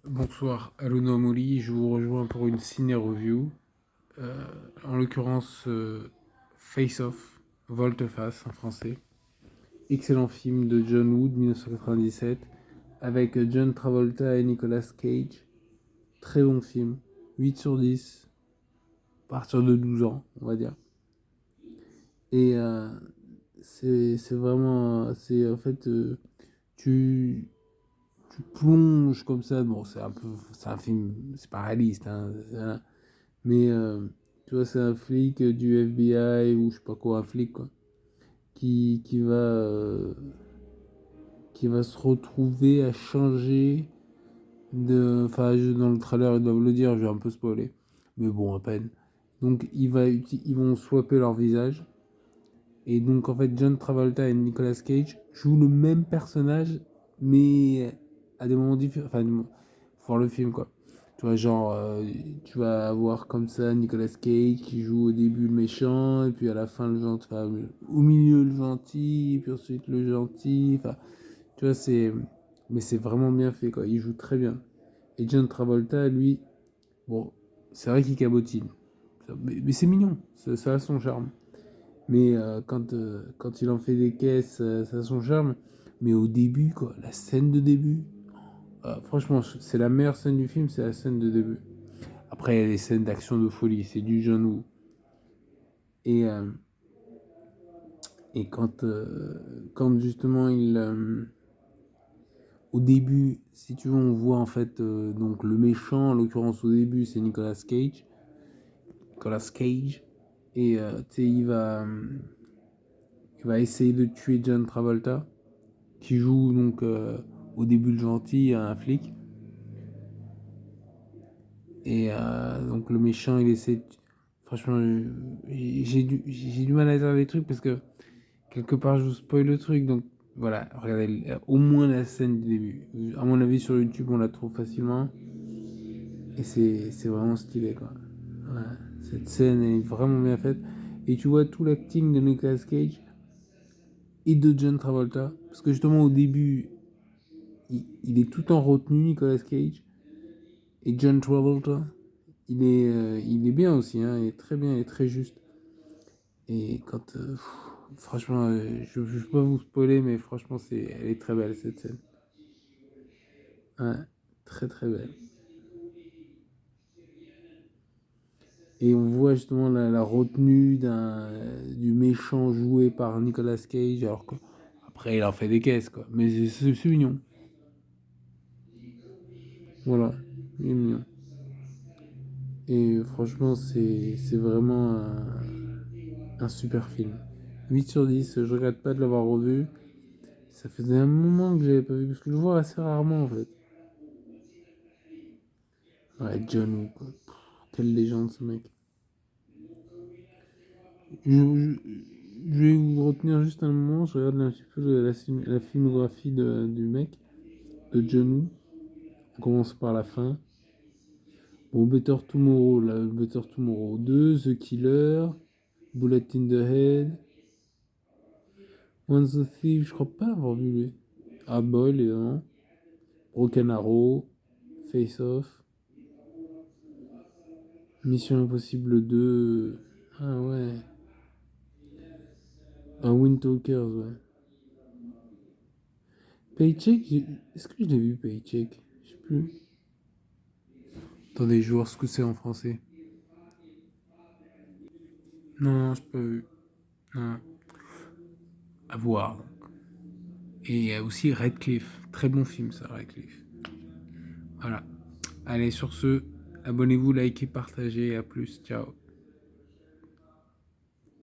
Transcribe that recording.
Bonsoir, Aluna Moli, je vous rejoins pour une ciné-review. Euh, en l'occurrence, Face Off, Volte-Face en français. Excellent film de John Woo de 1997 avec John Travolta et Nicolas Cage. Très bon film, 8 sur 10, à partir de 12 ans, on va dire. Et c'est vraiment. C'est en fait. Tu, tu plonges comme ça. Bon, c'est un peu. C'est un film. C'est pas réaliste, hein, mais tu vois, c'est un flic du FBI ou je sais pas quoi, un flic quoi, qui, qui va, euh, qui va se retrouver à changer de. Enfin, dans le trailer, ils doivent le dire, je vais un peu spoiler, mais bon, à peine. Donc, ils vont swapper leur visage. Et donc, en fait, John Travolta et Nicolas Cage jouent le même personnage, mais à des moments différents. Enfin, faut voir le film, quoi. Tu vois, genre, tu vas avoir comme ça Nicolas Cage qui joue au début le méchant, et puis à la fin le gentil, enfin, au milieu le gentil, et puis ensuite le gentil. Enfin, tu vois, c'est. Mais c'est vraiment bien fait, quoi. Il joue très bien. Et John Travolta, lui, bon, c'est vrai qu'il cabotine. Mais c'est mignon, ça a son charme. Mais quand il en fait des caisses, ça a son charme. Mais au début, quoi, la scène de début, franchement, c'est la meilleure scène du film, c'est la scène de début. Après, il y a des scènes d'action de folie, c'est du John Woo. Et, euh, et quand justement au début, si tu veux, on voit en fait donc le méchant, en l'occurrence au début, c'est Nicolas Cage. Nicolas Cage. Et tu sais, il va essayer de tuer John Travolta, qui joue donc au début le gentil, un flic. Et donc le méchant, il essaie. Franchement, j'ai du mal à dire des trucs parce que quelque part je vous spoil le truc. Donc voilà, regardez au moins la scène du début. À mon avis, sur YouTube, on la trouve facilement. Et c'est vraiment stylé, quoi. Ouais, cette scène est vraiment bien faite. Et tu vois tout l'acting de Nicolas Cage et de John Travolta. Parce que justement, au début, il est tout en retenue, Nicolas Cage. Et John Travolta, il est bien aussi, hein, il est très bien, il est très juste. Et quand. Franchement, je ne vais pas vous spoiler, mais franchement, elle est très belle cette scène. Ouais, très très belle. Et on voit justement la retenue du méchant joué par Nicolas Cage, alors que après il en fait des caisses, quoi. Mais c'est mignon. Voilà, il est mignon. Et franchement, c'est vraiment un super film. 8 sur 10, je regrette pas de l'avoir revu. Ça faisait un moment que j'avais pas vu, parce que je le vois assez rarement en fait. Ouais, John Woo, quoi. Quelle légende ce mec. Je vais vous retenir juste un moment, je regarde un petit peu la filmographie du mec, de John Woo. On commence par la fin. Bon, Better Tomorrow, là, Better Tomorrow 2, The Killer, Bullet in the Head, Once the Thief, je crois pas l'avoir vu lui. Hardboiled, évidemment. Broken Arrow, Face Off, Mission Impossible 2. Ah ouais. Un Wind Talkers, ouais. Paycheck, est-ce que je l'ai vu Paycheck? Je sais plus. Attendez, je vais voir ce que c'est en français. Non, je pas vu. Non. À voir. Et il y a aussi Redcliffe. Très bon film, ça, Redcliffe. Voilà. Allez, sur ce, abonnez-vous, likez, partagez. À plus. Ciao.